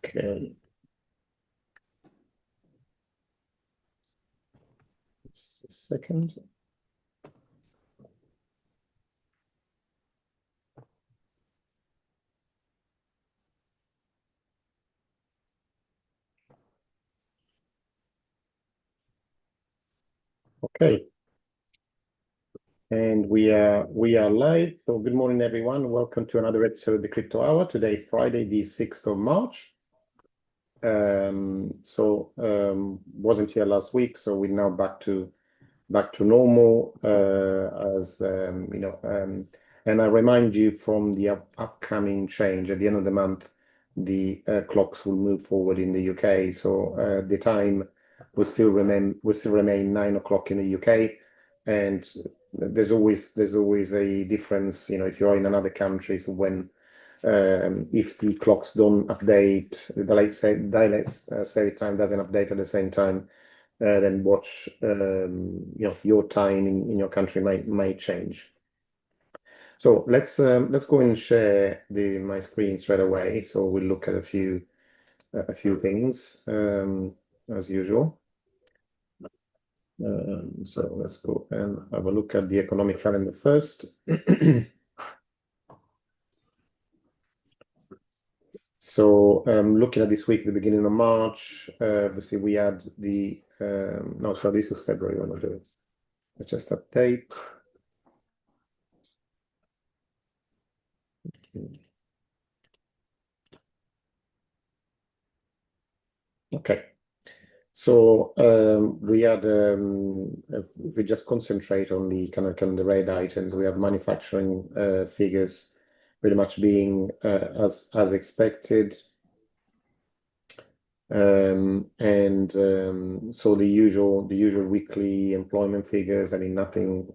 Okay. Just a second. Okay. And we are live. So good morning, everyone. Welcome to another episode of the Crypto Hour. Today, Friday, the 6th of March. Wasn't here last week, so we're now back to normal, and I remind you from the upcoming change at the end of the month, the clocks will move forward in the UK. So the time will still remain 9 o'clock in the UK, and there's always a difference, if you're in another country. So when if the clocks don't update, the daylight saving time doesn't update at the same time, then watch, your time in your country might change. So let's go and share my screen straight away. So we'll look at a few things as usual. So let's go and have a look at the economic calendar first. So looking at this week, the beginning of March, obviously we had the no, sorry, this is February. Let's just update. Okay. So we had if we just concentrate on the kind of the red items, we have manufacturing figures pretty much being as expected. So the usual weekly employment figures. I mean, nothing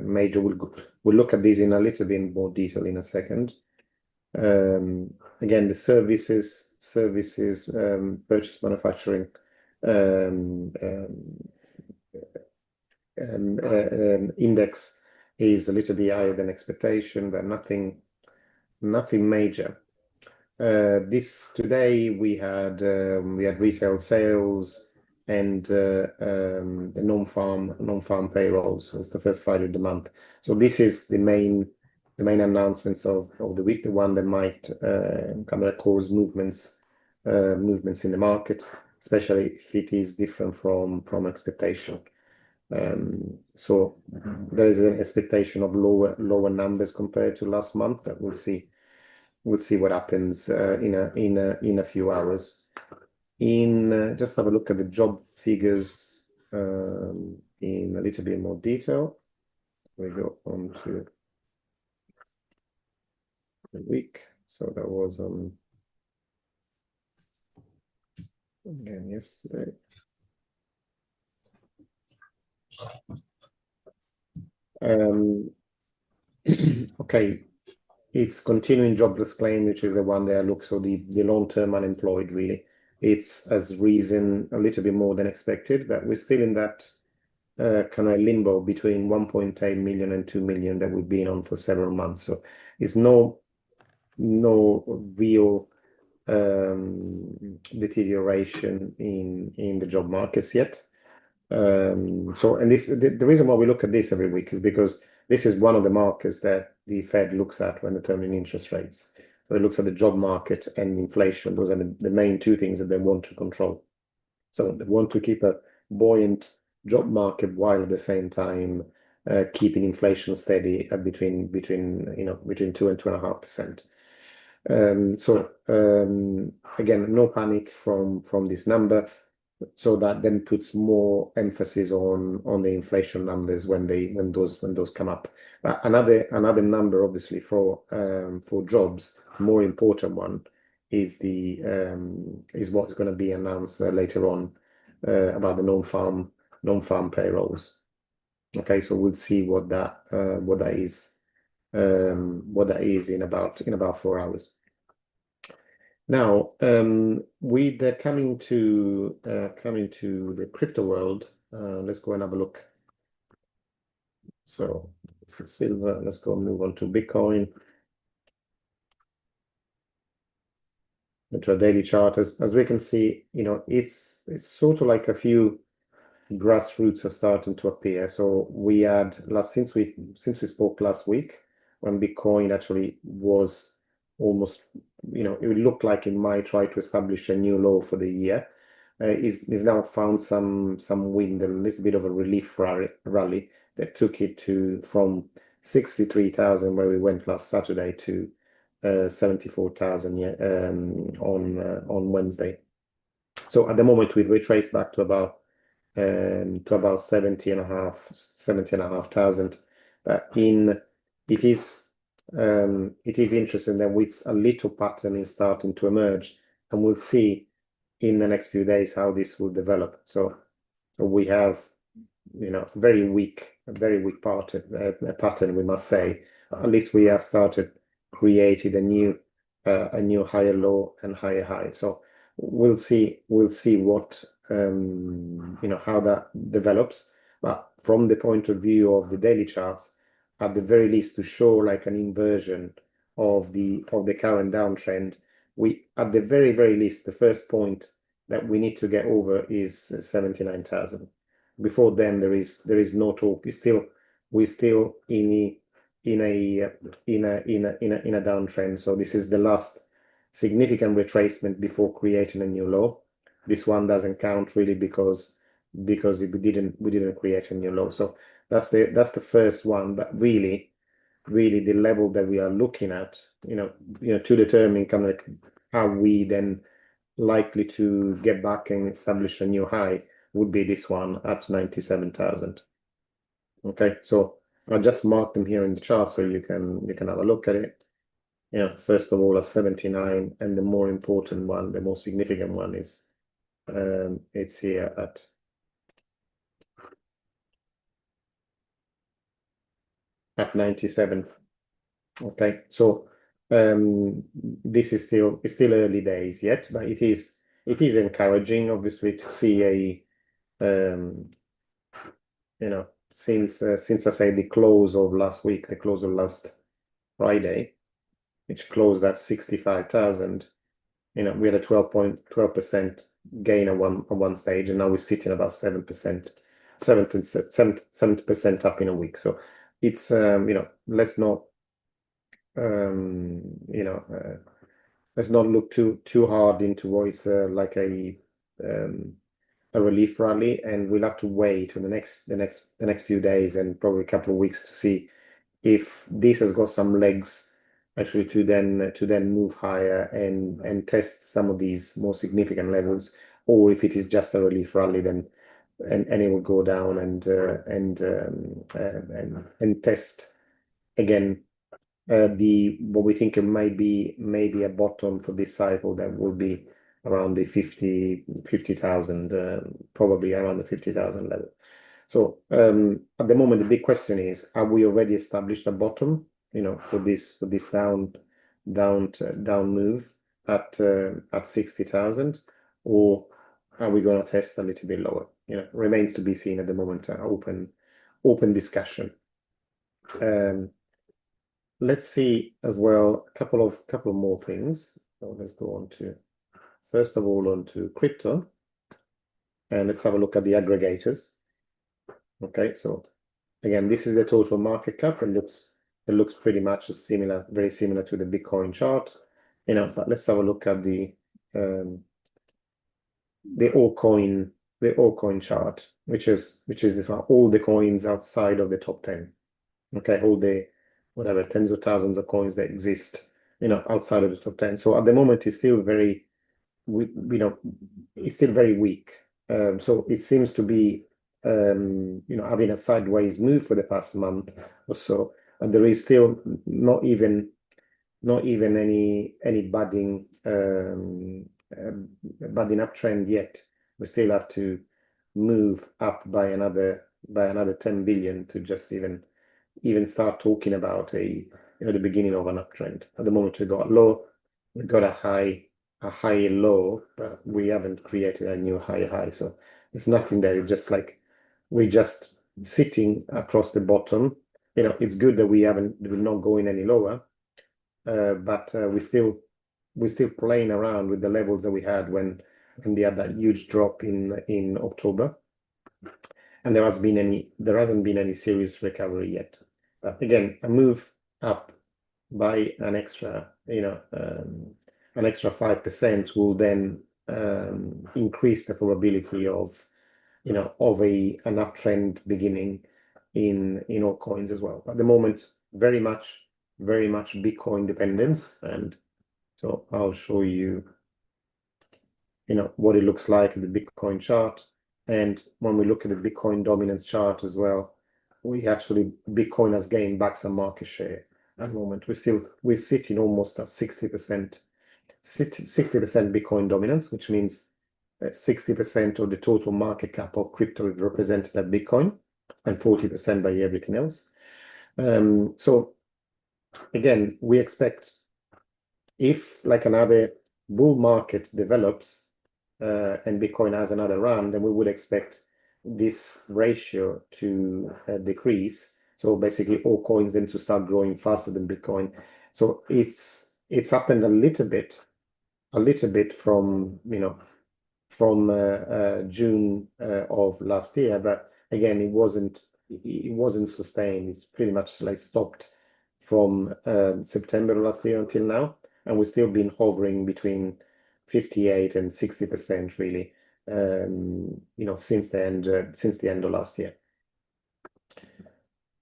major. We'll look at these in a little bit more detail in a second. Again, the services, purchase manufacturing index is a little bit higher than expectation, but nothing major. Today we had retail sales and the non-farm payrolls. It's the first Friday of the month. So this is the main announcements of the week, the one that might kind of cause movements in the market, especially if it is different from expectation. So there is an expectation of lower numbers compared to last month, but we'll see what happens in a few hours. Just have a look at the job figures in a little bit more detail. We go on to the week. So that was again yesterday. Okay, it's continuing jobless claim, which is the one that I look. So the long-term unemployed, really, has risen a little bit more than expected, but we're still in that kind of limbo between 1.8 million and 2 million that we've been on for several months. So it's no real deterioration in the job markets yet. The reason why we look at this every week is because this is one of the markers that the Fed looks at when determining interest rates. So it looks at the job market and inflation. Those are the main two things that they want to control. So they want to keep a buoyant job market while at the same time keeping inflation steady at between 2 and 2.5%. Again, no panic from this number. So that then puts more emphasis on the inflation numbers when those come up. But another number, obviously, for jobs, more important one is what's going to be announced later on about the non-farm payrolls. Okay, so we'll see what that is in about 4 hours. Now, with coming to the crypto world, let's go and have a look. So this is silver. Let's go move on to Bitcoin. into a daily chart. As we can see, it's sort of like a few grassroots are starting to appear. So we had since we spoke last week, when Bitcoin actually was almost, it would look like it might try to establish a new low for the year. Is now found some wind and a little bit of a relief rally that took it to from 63,000 where we went last Saturday to 74,000 on Wednesday. So at the moment we've retraced back to about 70,500. But it is interesting that with a little pattern is starting to emerge, and we'll see in the next few days how this will develop. So we have, a very weak pattern, we must say. At least we have started created a new higher low and higher high. So we'll see what how that develops. But from the point of view of the daily charts, at the very least, to show like an inversion of the current downtrend, we at the very, very least, the first point that we need to get over is 79,000. Before then, there is no talk. We're still in a downtrend. So this is the last significant retracement before creating a new low. This one doesn't count really because we didn't create a new low. So that's the first one. But really the level that we are looking at, to determine kind of like how we then likely to get back and establish a new high would be this one at 97,000. Okay, so I just marked them here in the chart so you can have a look at it. First of all, a 79, and the more important one, the most significant one is it's here at 97. Okay, so this is still early days yet, but it is encouraging, obviously, to see a since I say the close of last week, the close of last Friday, which closed at 65,000. We had a 12% gain at one stage, and now we're sitting about 7%, 7% up in a week. So it's let's not let's not look too hard into what is like a relief rally, and we'll have to wait for the next few days and probably a couple of weeks to see if this has got some legs actually to then move higher and test some of these more significant levels, or if it is just a relief rally then and it will go down and test again what we think it might be maybe a bottom for this cycle that will be around the 50,000, probably around the 50,000 level. So at the moment, the big question is: have we already established a bottom? For this down move at 60,000, or are we going to test a little bit lower? Remains to be seen at the moment. Open discussion. Let's see as well a couple of more things. So let's go on to first of all onto crypto, and let's have a look at the aggregators. Okay, so again, this is the total market cap, and it looks pretty much very similar to the Bitcoin chart. But let's have a look at the altcoin chart, which is this one, all the coins outside of the top 10. Okay, all the whatever tens of thousands of coins that exist, outside of the top 10. So at the moment, it's still very, it's still very weak. So it seems to be, having a sideways move for the past month or so, and there is still not even any budding uptrend yet. We still have to move up by another 10 billion to just even start talking about the beginning of an uptrend. At the moment, we got low, we got a high low, but we haven't created a new high. So it's nothing there. It's just like we're just sitting across the bottom. It's good that we're not going any lower, but we still playing around with the levels that we had when they had that huge drop in October, and there hasn't been any serious recovery yet. But again, a move up by an extra 5% will then increase the probability of an uptrend beginning in all coins as well. At the moment, very much Bitcoin dependence, and so I'll show you what it looks like in the Bitcoin chart. And when we look at the Bitcoin dominance chart as well, Bitcoin has gained back some market share at the moment. We're sitting almost at 60% Bitcoin dominance, which means that 60% of the total market cap of crypto is represented at Bitcoin and 40% by everything else. So again, we expect, if like another bull market develops and Bitcoin has another run, then we would expect this ratio to decrease. So basically all coins then to start growing faster than Bitcoin. So it's happened a little bit from June of last year, but again, it wasn't sustained. It's pretty much like stopped from September last year until now, and we've still been hovering between 58 and 60% really, since the end of last year.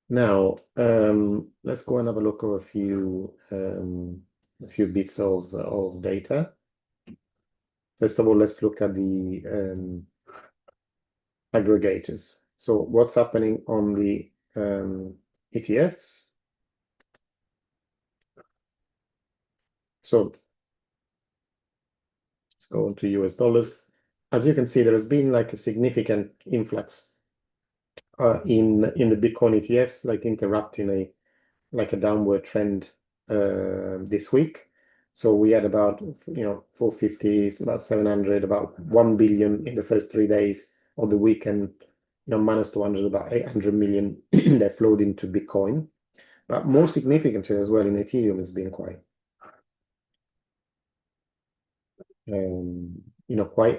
Now, let's go and have a look at a few bits of data. First of all, let's look at the aggregators. So what's happening on the ETFs? So let's go into US dollars. As you can see, there has been like a significant influx in the Bitcoin ETFs, like interrupting a downward trend this week. So we had about 450, about 700, about 1 billion in the first 3 days of the weekend. Minus 200, about 800 million that flowed into Bitcoin. But more significantly as well in Ethereum has been quite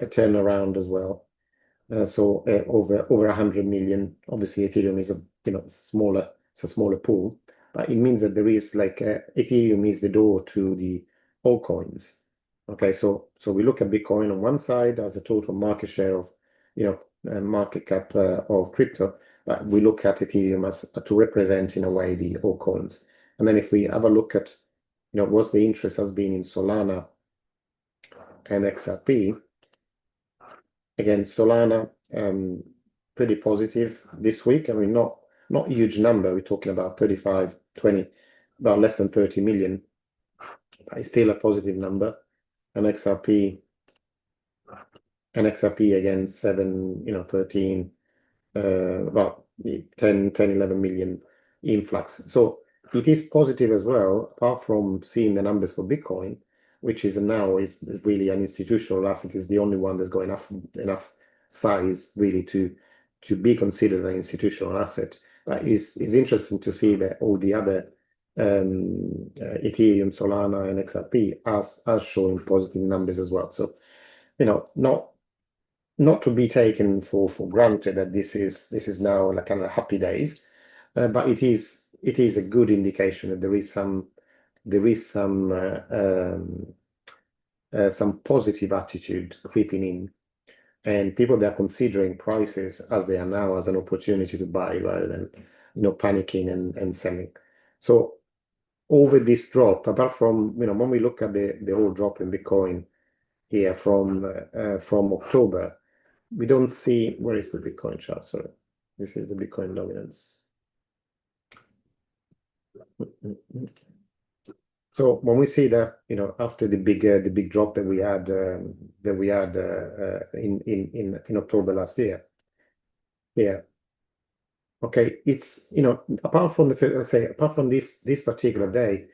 a turnaround as well. So over 100 million. Obviously, Ethereum is a smaller pool, but it means that there is Ethereum is the door to the altcoins. Okay, so we look at Bitcoin on one side as a total market share of market cap of crypto, but we look at Ethereum as to represent in a way the altcoins. And then if we have a look at what the interest has been in Solana and XRP, again Solana pretty positive this week. I mean, not a huge number. We're talking about 35, 20, about less than 30 million, but it's still a positive number. And XRP again 13, about 10, 11 million influx. So it is positive as well, apart from seeing the numbers for Bitcoin, which is really an institutional asset, is the only one that's got enough size really to be considered an institutional asset. But it's interesting to see that all the other Ethereum, Solana, and XRP are showing positive numbers as well. So not to be taken for granted that this is now like kind of happy days, but it is a good indication that there is some positive attitude creeping in, and people that are considering prices as they are now as an opportunity to buy rather than panicking and selling. So over this drop, apart from when we look at the whole drop in Bitcoin here from October, we don't see, where is the Bitcoin chart? Sorry, this is the Bitcoin dominance. So when we see that after the big drop that we had in October last year, yeah, okay, it's apart from this particular day,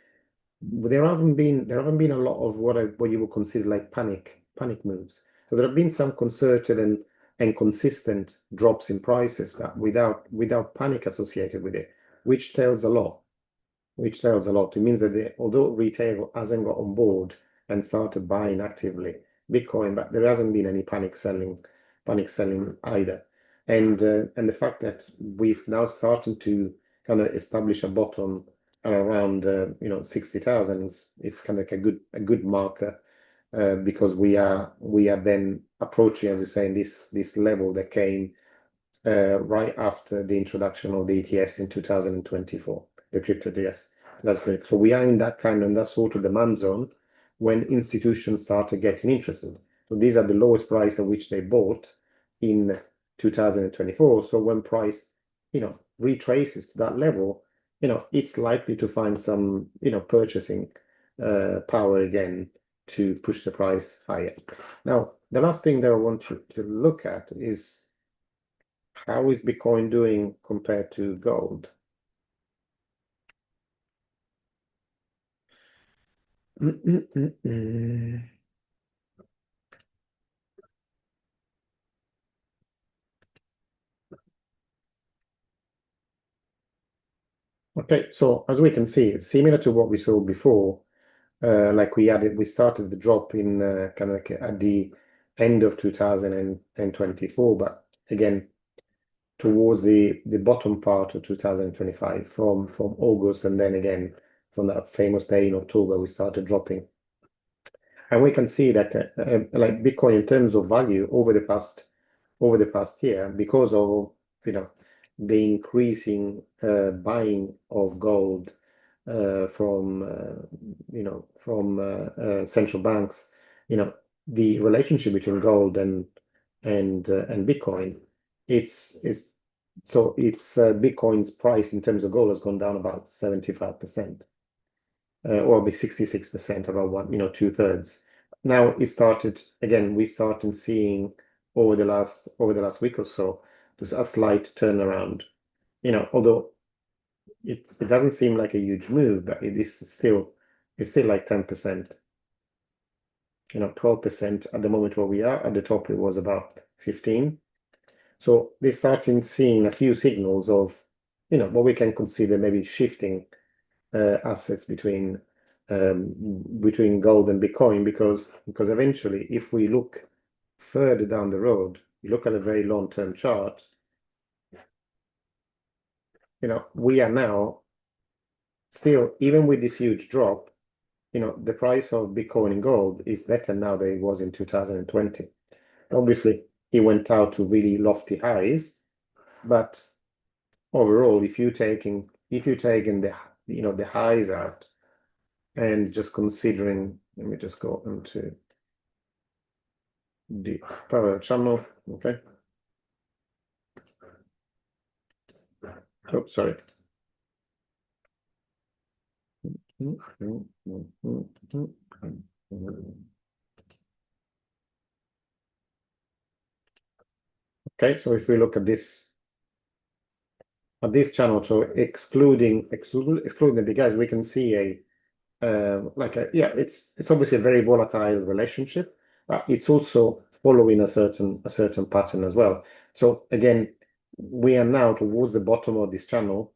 there haven't been a lot of what you would consider like panic moves. So there have been some concerted and consistent drops in prices, but without panic associated with it, which tells a lot. It means that although retail hasn't got on board and started buying actively Bitcoin, but there hasn't been any panic selling either. And the fact that we're now starting to kind of establish a bottom around 60,000, it's kind of like a good marker, because we are then approaching, as you say, in this level that came right after the introduction of the ETFs in 2024, the crypto ETFs. That's great. So we are in that sort of demand zone when institutions started getting interested. So these are the lowest price at which they bought in 2024. So when price, retraces to that level, it's likely to find some, purchasing power again to push the price higher. Now, the last thing that I want you to look at is how is Bitcoin doing compared to gold? Okay, so as we can see, it's similar to what we saw before. Like we started the drop in kind of like at the end of 2024, but again towards the bottom part of 2025 from August, and then again from that famous day in October we started dropping. And we can see that like Bitcoin in terms of value over the past year, because of the increasing buying of gold from central banks, the relationship between gold and Bitcoin, it's Bitcoin's price in terms of gold has gone down about 75%, or be 66%, about one, 2/3. Now we started seeing over the last week or so, there's a slight turnaround. Although it doesn't seem like a huge move, but it's still like 10%. 12% at the moment where we are. At the top, it was about 15. So they're starting seeing a few signals of, what we can consider maybe shifting assets between gold and Bitcoin, because eventually, if we look further down the road, you look at a very long-term chart, we are now still, even with this huge drop, the price of Bitcoin and gold is better now than it was in 2020. Obviously, it went out to really lofty highs, but overall, if you're taking the highs out and just considering, let me just go into the parallel channel. Okay. Oh, sorry. Okay, so if we look at this channel, so excluding the big guys, we can see it's obviously a very volatile relationship, but it's also following a certain pattern as well. So again, we are now towards the bottom of this channel,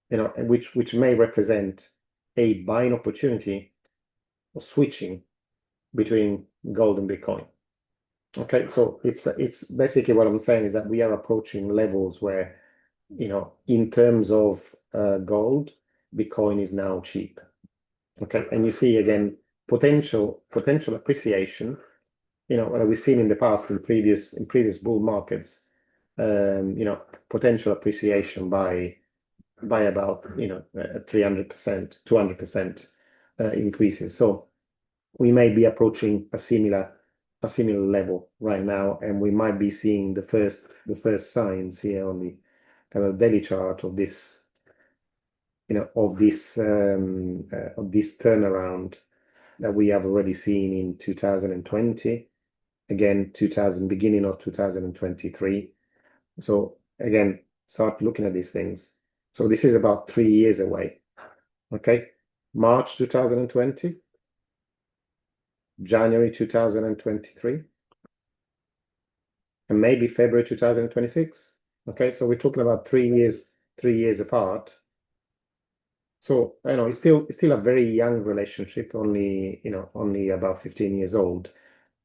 which may represent a buying opportunity or switching between gold and Bitcoin. Okay, so it's basically what I'm saying is that we are approaching levels where, in terms of gold, Bitcoin is now cheap. Okay, and you see again potential appreciation, we've seen in the past in previous bull markets, potential appreciation by about 300%, 200% increases. So we may be approaching a similar level right now, and we might be seeing the first signs here on the kind of daily chart of this turnaround that we have already seen in 2020, again beginning of 2023. So again, start looking at these things. So this is about 3 years away. Okay, March 2020, January 2023, and maybe February 2026. Okay, so we're talking about 3 years apart. So I know it's still a very young relationship, only about 15 years old.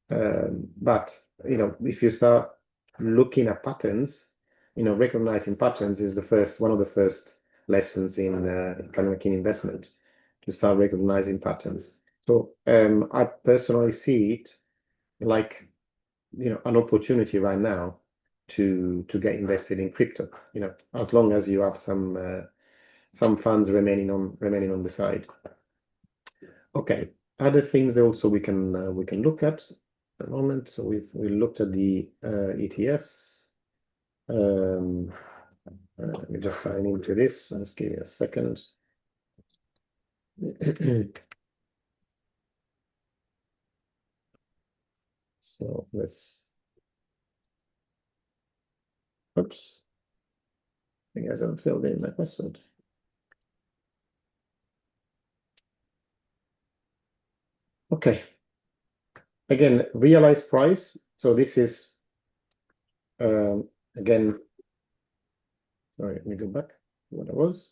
But if you start looking at patterns, recognizing patterns is one of the first lessons in economic investment, to start recognizing patterns. So I personally see it like an opportunity right now to get invested in crypto. As long as you have some funds remaining on the side. Okay. Other things that also we can look at the moment. So we looked at the ETFs. Let me just sign into this. Just give me a second. So let's. Oops. I think I haven't filled in my password. Okay. Again, realized price. So this is again. Sorry, let me go back to what it was.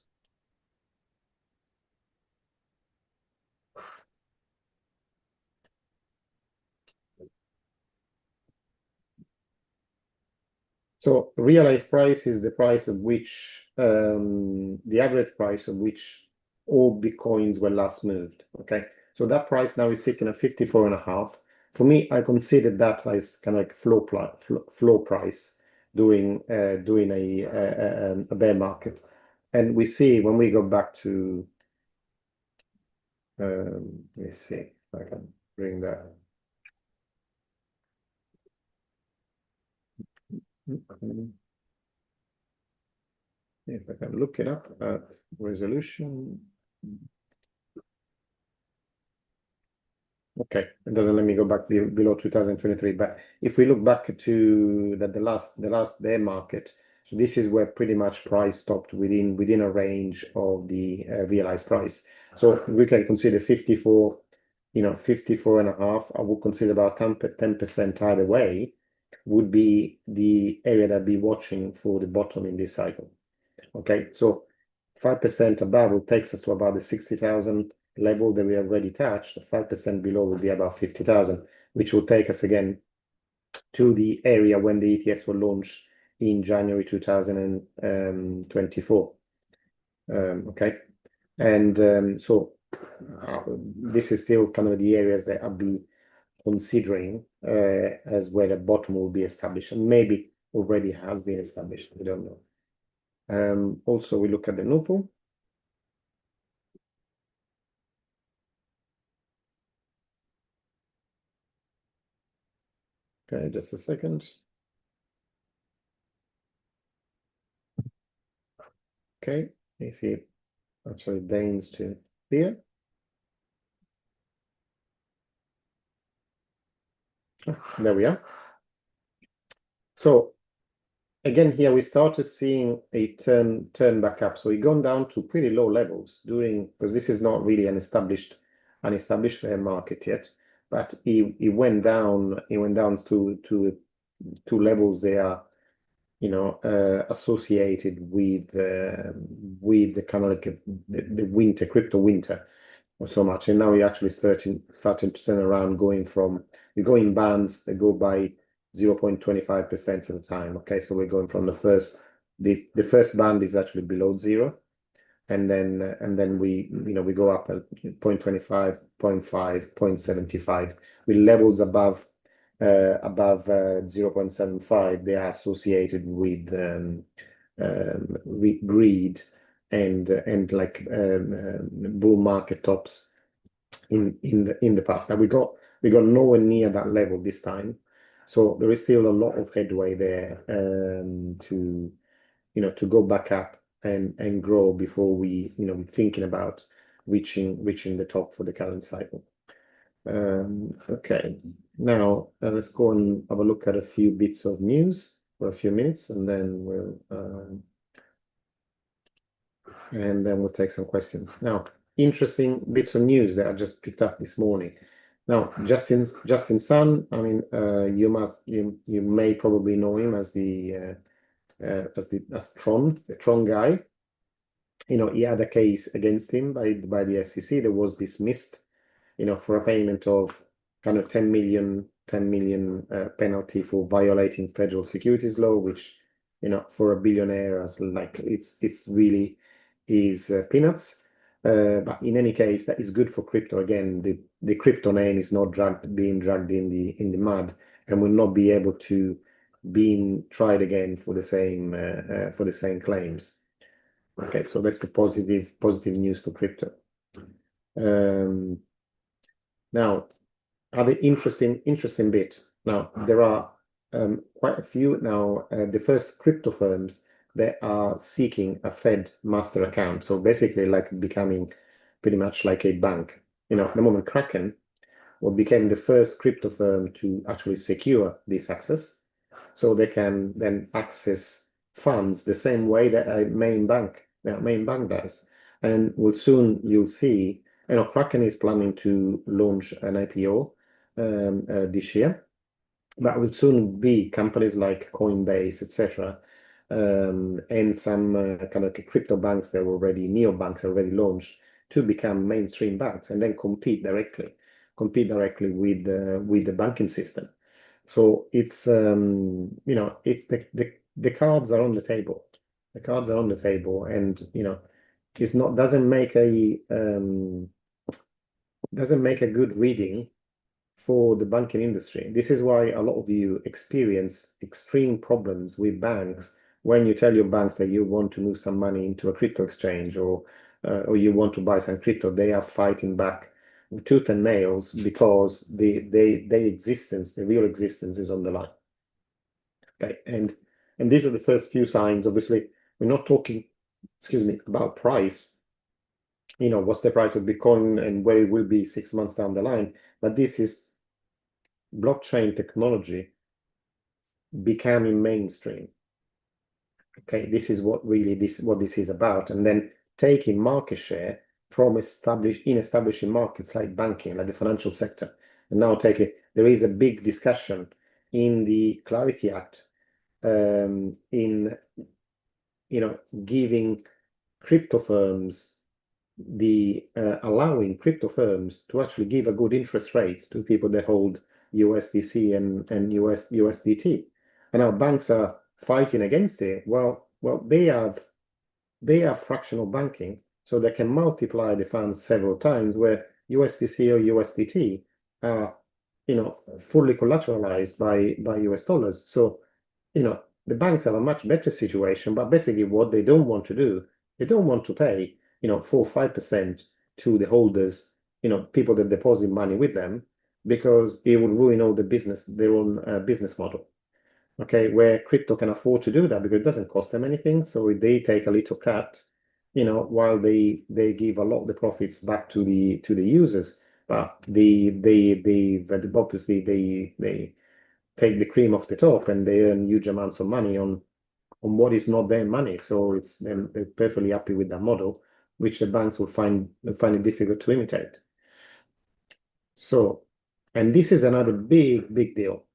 So realized price is the price of which the average price of which all Bitcoins were last moved. Okay. So that price now is sitting at 54.5. For me, I consider that as kind of like floor price during a bear market. And we see when we go back to let me see if I can bring that. If I can look it up, resolution. Okay, it doesn't let me go back below 2023. But if we look back to the last bear market, so this is where pretty much price stopped within a range of the realized price. So we can consider 54, 54.5. I would consider about 10% either way would be the area that I'd be watching for the bottom in this cycle. Okay, so 5% above will takes us to about the 60,000 level that we have already touched. 5% below will be about 50,000, which will take us again to the area when the ETFs were launched in January 2024. Okay, and so this is still kind of the areas that I'll be considering as where the bottom will be established, and maybe already has been established. We don't know. Also, we look at the NUPO. Okay, just a second. Okay, if he actually deigns to appear. There we are. So again, here we started seeing a turn back up. So we've gone down to pretty low levels because this is not really an established bear market yet. But he went down to levels they are associated with the kind of like the winter, crypto winter, or so much. And now we actually starting to turn around, we go in bands that go by 0.25% at a time. Okay, so we're going from the first band is actually below zero, and then we go up at 0.25, 0.5, 0.75 with levels above 0.75. They are associated with greed and like bull market tops in the past. Now we got nowhere near that level this time, so there is still a lot of headway there to go back up and grow before we thinking about reaching the top for the current cycle. Okay, now let's go and have a look at a few bits of news for a few minutes, and then we'll take some questions. Now, interesting bits of news that I just picked up this morning. Now, Justin Sun, I mean, you may probably know him as the Tron guy. he had a case against him by the SEC that was dismissed, for a payment of kind of 10 million penalty for violating federal securities law, which, for a billionaire, like it's really is peanuts. But in any case, that is good for crypto. Again, the crypto name is not being dragged in the mud, and will not be able to being tried again for the same claims. Okay, so that's the positive news for crypto. Now, other interesting bit. Now, there are quite a few now. The first crypto firms that are seeking a Fed master account. So basically, like becoming pretty much like a bank. At the moment, Kraken became the first crypto firm to actually secure this access, so they can then access funds the same way that a main bank does. And you'll see, Kraken is planning to launch an IPO this year. That will soon be companies like Coinbase, etc., and some kind of crypto banks that were already neobanks already launched to become mainstream banks and then compete directly with the banking system. So it's it's the cards are on the table. The cards are on the table, and it's not doesn't make a good reading for the banking industry. This is why a lot of you experience extreme problems with banks when you tell your banks that you want to move some money into a crypto exchange, or you want to buy some crypto. They are fighting back with tooth and nails because their existence, the real existence, is on the line. Okay, and these are the first few signs. Obviously, we're not talking, about price. What's the price of Bitcoin and where it will be 6 months down the line. But this is blockchain technology becoming mainstream. Okay, this is what this is about, and then taking market share from establishing markets like banking, like the financial sector, and now there is a big discussion in the Clarity Act, in giving crypto firms allowing crypto firms to actually give a good interest rates to people that hold USDC and USDT. And now banks are fighting against it. Well, they have fractional banking, so they can multiply the funds several times, where USDC or USDT are, fully collateralized by US dollars. So, the banks have a much better situation, but basically what they don't want to do, they don't want to pay 4 or 5% to the holders, people that deposit money with them, because it would ruin all their own business model. Okay, where crypto can afford to do that because it doesn't cost them anything, so they take a little cut, while they give a lot of the profits back to the users, but obviously they take the cream off the top and they earn huge amounts of money on what is not their money. So they're perfectly happy with that model, which the banks will find it difficult to imitate. So, and this is another big deal.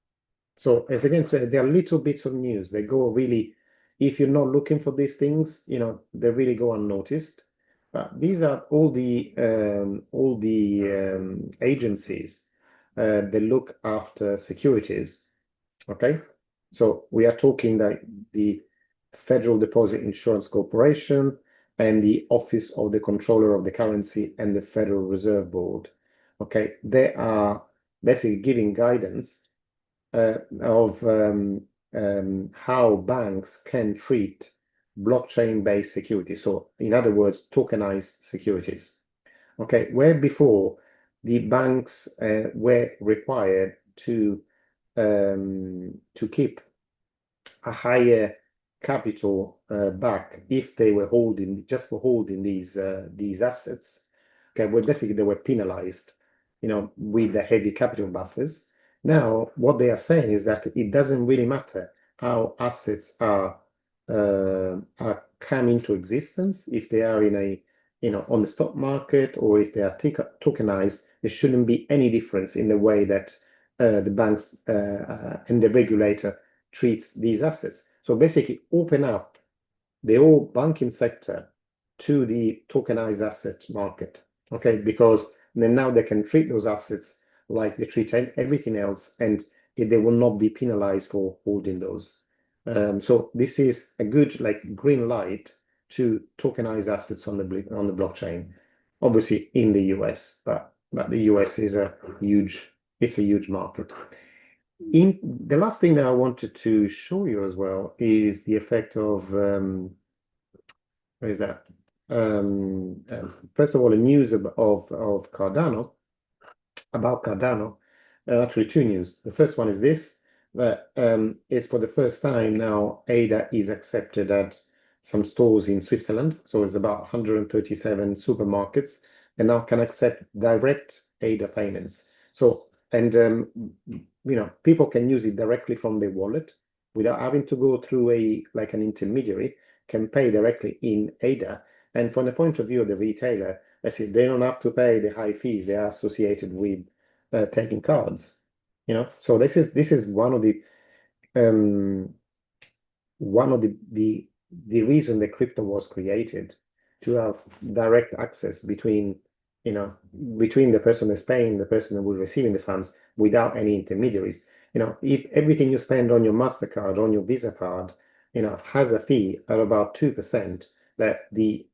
So as again said, there are little bits of news. They go really, if you're not looking for these things, they really go unnoticed. But these are all the agencies that look after securities. Okay, so we are talking that the Federal Deposit Insurance Corporation and the Office of the Comptroller of the Currency and the Federal Reserve Board. Okay, they are basically giving guidance of how banks can treat blockchain-based securities. So, in other words, tokenized securities. Okay, where before the banks were required to keep a higher capital back if they were holding these assets. Okay, well, basically they were penalized, with the heavy capital buffers. Now, what they are saying is that it doesn't really matter how assets are come into existence, if they are on the stock market or if they are tokenized. There shouldn't be any difference in the way that the banks and the regulator treats these assets. So basically, open up the whole banking sector to the tokenized asset market. Okay, because then now they can treat those assets like they treat everything else, and they will not be penalized for holding those. So this is a good like green light to tokenize assets on the blockchain, obviously in the US, but the US is a huge market. In the last thing that I wanted to show you as well is the effect of where is that? First of all, the news of Cardano, about Cardano. Actually, two news. The first one is this, that it's for the first time now ADA is accepted at some stores in Switzerland. So it's about 137 supermarkets and now can accept direct ADA payments. So, and people can use it directly from their wallet without having to go through an intermediary, can pay directly in ADA. And from the point of view of the retailer, I see they don't have to pay the high fees they are associated with taking cards. So this is one of the reason the crypto was created, to have direct access between the person that's paying, the person that will receiving the funds, without any intermediaries. If everything you spend on your MasterCard, on your Visa card, has a fee of about 2% that the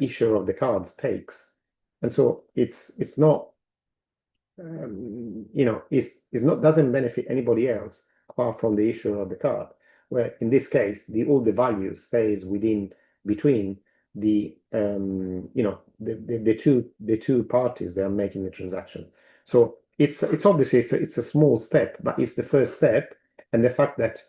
issuer of the cards takes. And so it's not doesn't benefit anybody else apart from the issuer of the card, where in this case all the value stays between the two parties that are making the transaction. So it's obviously it's a small step, but it's the first step. And the fact that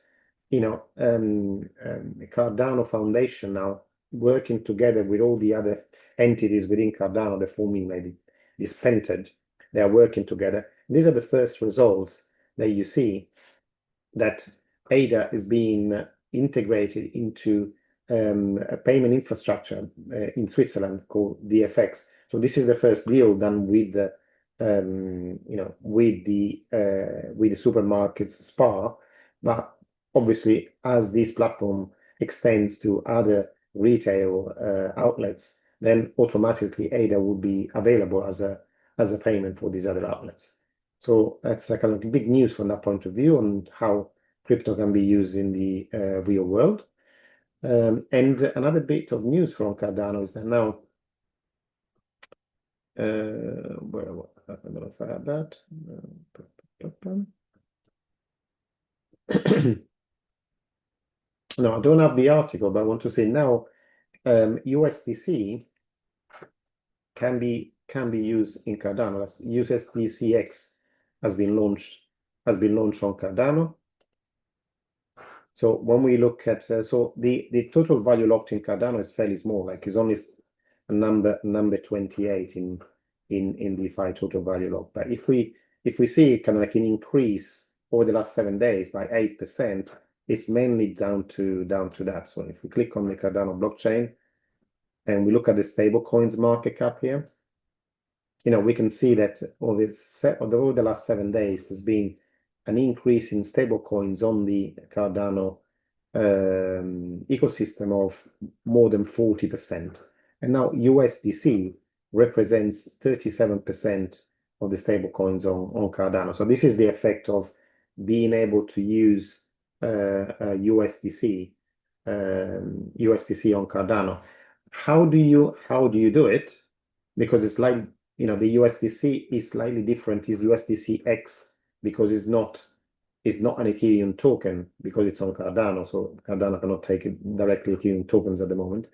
Cardano Foundation now working together with all the other entities within Cardano, they're forming maybe this Pented. They are working together. These are the first results that you see that ADA is being integrated into a payment infrastructure in Switzerland called DFX. So this is the first deal done with the supermarkets SPAR, but obviously as this platform extends to other retail outlets, then automatically ADA will be available as a payment for these other outlets. So that's a kind of big news from that point of view on how crypto can be used in the real world. And another bit of news from Cardano is that now, I don't know if I had that. No, I don't have the article, but I want to say now USDC can be used in Cardano. USDCX has been launched on Cardano. So when we look at so the total value locked in Cardano is fairly small, like it's only a number 28 in DeFi total value locked. But if we see kind of like an increase over the last 7 days by 8%, it's mainly down to that. So if we click on the Cardano blockchain and we look at the stable coins market cap here, we can see that over the last 7 days, there's been an increase in stable coins on the Cardano ecosystem of more than 40%. And now USDC represents 37% of the stable coins on Cardano. So this is the effect of being able to use USDC on Cardano. How do you do it? Because it's like the USDC is slightly different. Is USDCX because it's not an Ethereum token because it's on Cardano. So Cardano cannot take it directly Ethereum tokens at the moment.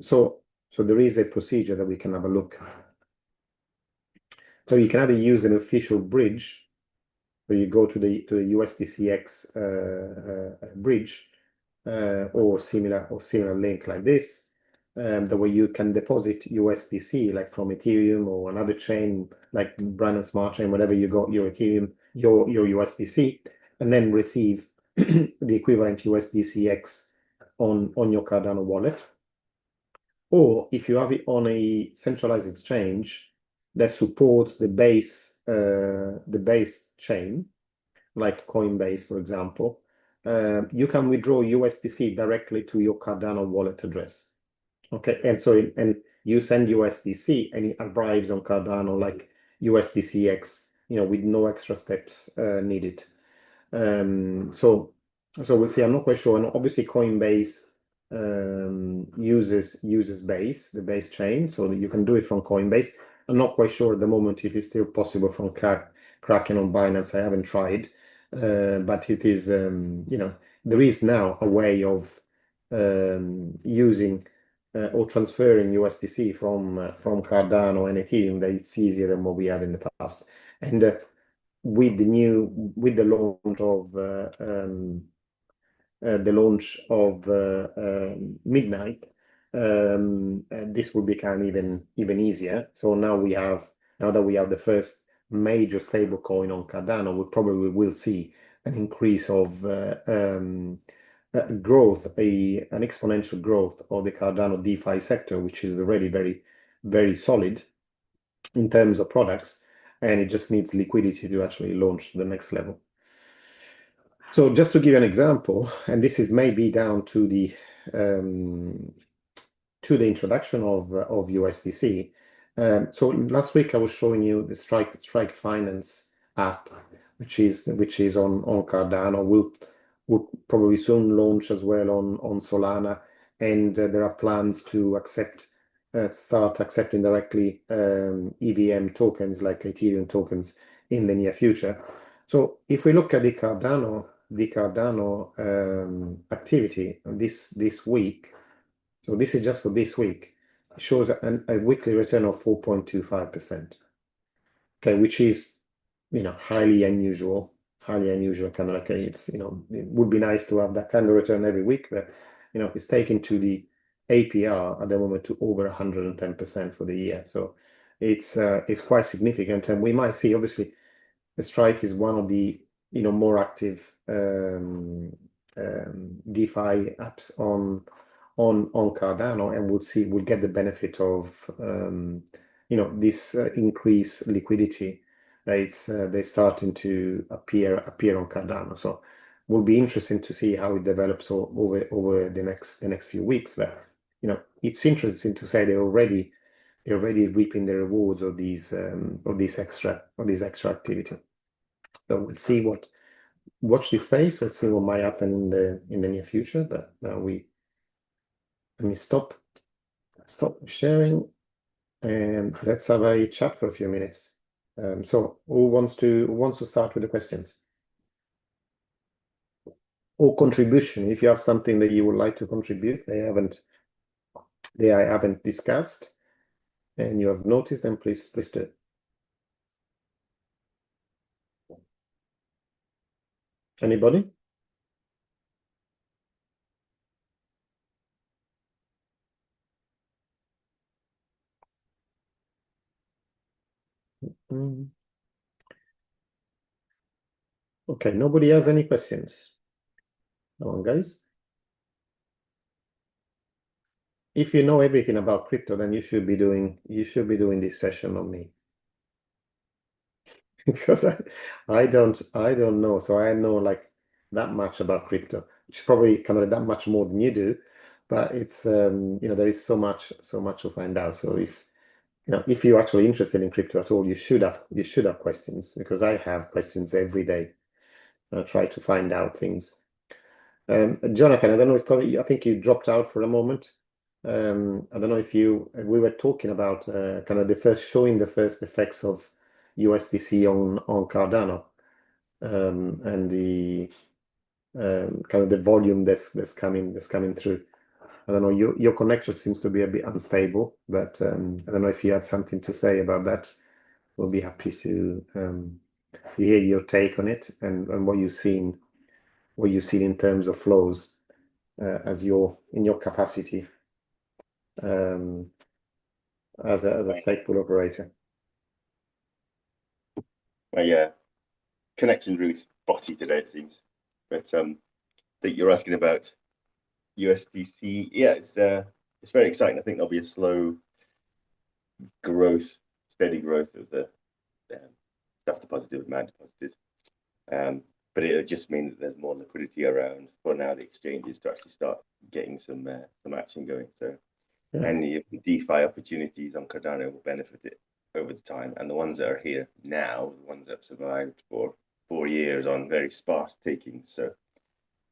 So there is a procedure that we can have a look. So you can either use an official bridge, where you go to the USDCX bridge or similar link like this. The way you can deposit USDC like from Ethereum or another chain like Binance Smart Chain, whatever you got your Ethereum, your USDC, and then receive the equivalent USDCX on your Cardano wallet. Or if you have it on a centralized exchange that supports the base chain, like Coinbase, for example, you can withdraw USDC directly to your Cardano wallet address. Okay, and you send USDC and it arrives on Cardano like USDCX, with no extra steps needed. So we'll see. I'm not quite sure. And obviously, Coinbase uses Base, the Base chain, so that you can do it from Coinbase. I'm not quite sure at the moment if it's still possible from Kraken on Binance. I haven't tried, but it is. There is now a way of using or transferring USDC from Cardano and Ethereum that it's easier than what we had in the past. And with the launch of Midnight, this will become even easier. So now that we have the first major stable coin on Cardano, we probably will see an increase of growth, an exponential growth of the Cardano DeFi sector, which is already very, very solid in terms of products, and it just needs liquidity to actually launch to the next level. So just to give you an example, and this is maybe down to the introduction of USDC. So last week I was showing you the Strike Finance app, which is on Cardano. Will probably soon launch as well on Solana, and there are plans to start accepting directly EVM tokens like Ethereum tokens in the near future. So if we look at the Cardano activity this week, so this is just for this week, it shows a weekly return of 4.25%. Okay, which is highly unusual, kind of like it would be nice to have that kind of return every week, but it's taken to the APR at the moment to over 110% for the year. So it's quite significant, and we might see, obviously, the Strike is one of the more active DeFi apps on Cardano, and we'll get the benefit of this increased liquidity that they're starting to appear on Cardano. So will be interesting to see how it develops over the next few weeks. But it's interesting to say they're already reaping the rewards of these extra activity. So we'll see watch this space. Let's see what might happen in the near future. But now let me stop sharing, and let's have a chat for a few minutes. So who wants to start with the questions or contribution? If you have something that you would like to contribute, I haven't discussed, and you have noticed, then please do it. Anybody? Okay, nobody has any questions. Come on, guys. If you know everything about crypto, then you should be doing this session on me. Because I don't know. So I know like that much about crypto, which is probably kind of that much more than you do. But it's there is so much to find out. So if you're actually interested in crypto at all, you should have questions, because I have questions every day. I try to find out things. Jonathan, I don't know if I think you dropped out for a moment. I don't know if we were talking about kind of showing the first effects of USDC on Cardano, and the kind of the volume that's coming through. I don't know, your connection seems to be a bit unstable, but I don't know if you had something to say about that. We'll be happy to hear your take on it, and what you've seen in terms of flows in your capacity as a stake pool operator. My connection really spotty today, it seems. But I think you're asking about USDC. Yeah, it's very exciting. I think there'll be a slow growth, steady growth of the stuff deposited with man deposited. But it'll just mean that there's more liquidity around for now the exchanges to actually start getting some action going. So Yeah. any of the DeFi opportunities on Cardano will benefit it over the time. And the ones that are here now, the ones that have survived for 4 years on very sparse taking, so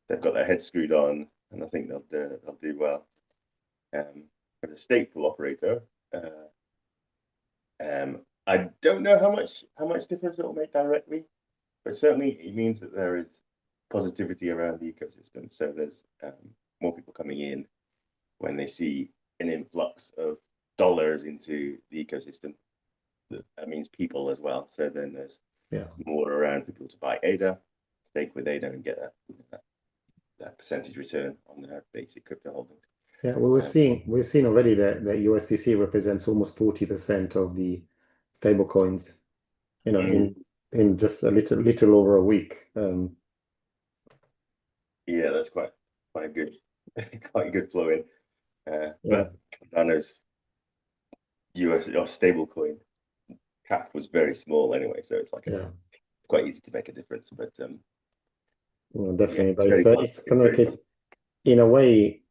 they've got their heads screwed on, and I think they'll do well. As a stateful operator, I don't know how much difference it will make directly, but certainly it means that there is positivity around the ecosystem. So there's more people coming in when they see an influx of dollars into the ecosystem. That means people as well. So then there's more around people to buy ADA, stake with ADA, and get that percentage return on their basic crypto holdings. Yeah, well, we're seeing already that USDC represents almost 40% of the stable coins, in just a little over a week. Yeah, that's quite a good flow in. But Cardano's US or stable coin cap was very small anyway, so it's like it's quite easy to make a difference. But definitely, but it's kind of like it's in a way,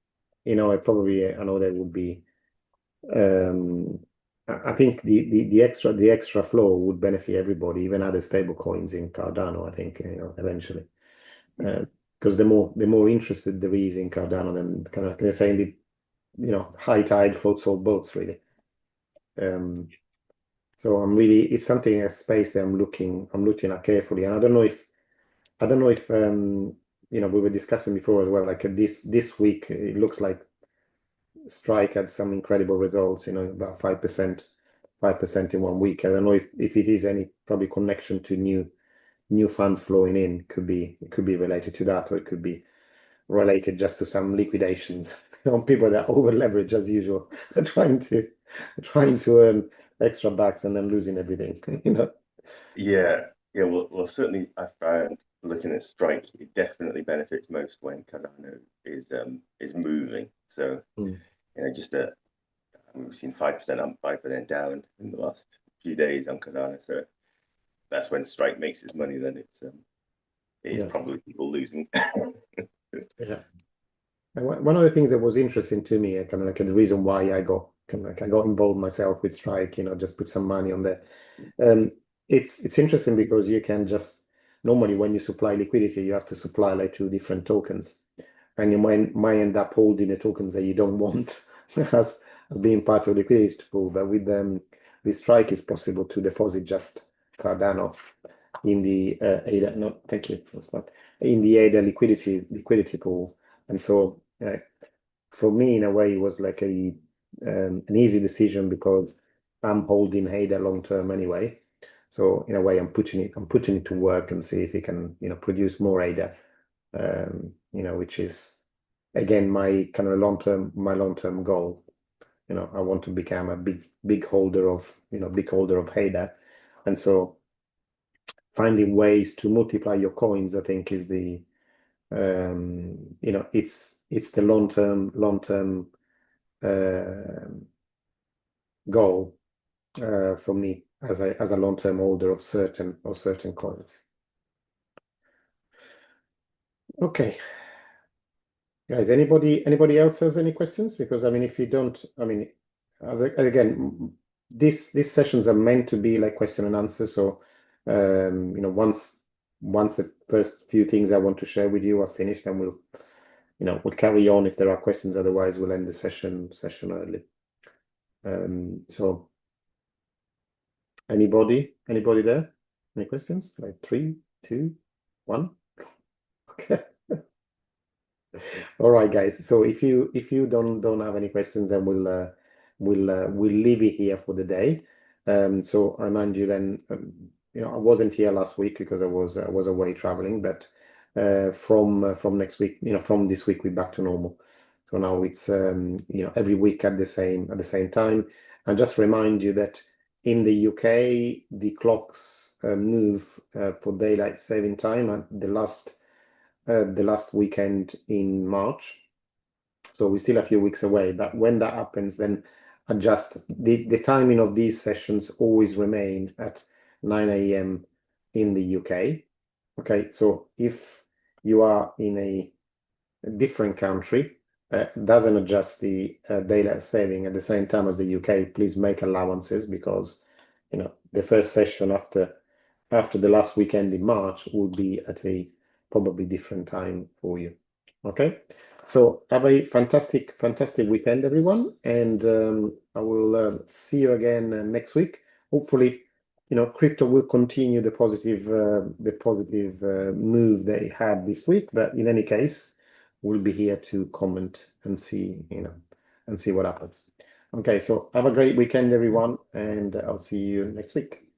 I know there would be. I think the extra flow would benefit everybody, even other stable coins in Cardano. I think eventually, because the more interested there is in Cardano, then kind of they're saying the high tide floats all boats really. So it's something, a space that I'm looking at carefully, and I don't know if we were discussing before as well. Like this week, it looks like Strike had some incredible results. About 5% in 1 week. I don't know if it is any probably connection to new funds flowing in. It could be related to that, or it could be related just to some liquidations on people that over leverage as usual, trying to earn extra bucks and then losing everything. Yeah. Well, certainly I found looking at Strike, it definitely benefits most when Cardano is moving. So just we've seen 5% up, 5% down in the last few days on Cardano. So that's when Strike makes its money. Then it is probably people losing. Yeah. And one of the things that was interesting to me, kind of like the reason why I got involved myself with Strike, just put some money on there. It's interesting because you can just normally when you supply liquidity, you have to supply like 2 different tokens, and you might end up holding the tokens that you don't want as being part of the liquidity pool. But with Strike, it's possible to deposit just Cardano in the ADA. No, thank you. That's not in the ADA liquidity pool. And so for me, in a way, it was like an easy decision because I'm holding ADA long term anyway. So in a way, I'm putting it to work and see if it can produce more ADA. Which is again my kind of long term goal. I want to become a big holder of ADA, and so finding ways to multiply your coins, I think, is the it's the long term goal for me as a long term holder of certain coins. Okay, guys, anybody else has any questions? Because if you don't, again, these sessions are meant to be like question and answer. So once the first few things I want to share with you are finished, then we'll carry on if there are questions. Otherwise, we'll end the session early. So anybody there? Any questions? Like 3, 2, 1. Okay. All right, guys. So if you don't have any questions, then we'll leave it here for the day. So I remind you then, I wasn't here last week because I was away traveling, but from next week, from this week, we're back to normal. So now it's every week at the same time. And just remind you that in the UK, the clocks move for daylight saving time at the last weekend in March. So we're still a few weeks away, but when that happens, then adjust the timing of these sessions always remain at 9 a.m. in the UK. Okay, so if you are in a different country, doesn't adjust the daylight saving at the same time as the UK, please make allowances because the first session after the last weekend in March will be at a probably different time for you. Okay, so have a fantastic weekend, everyone, and I will see you again next week. Hopefully, crypto will continue the positive move that it had this week. But in any case, we'll be here to comment and see what happens. Okay, so have a great weekend, everyone, and I'll see you next week.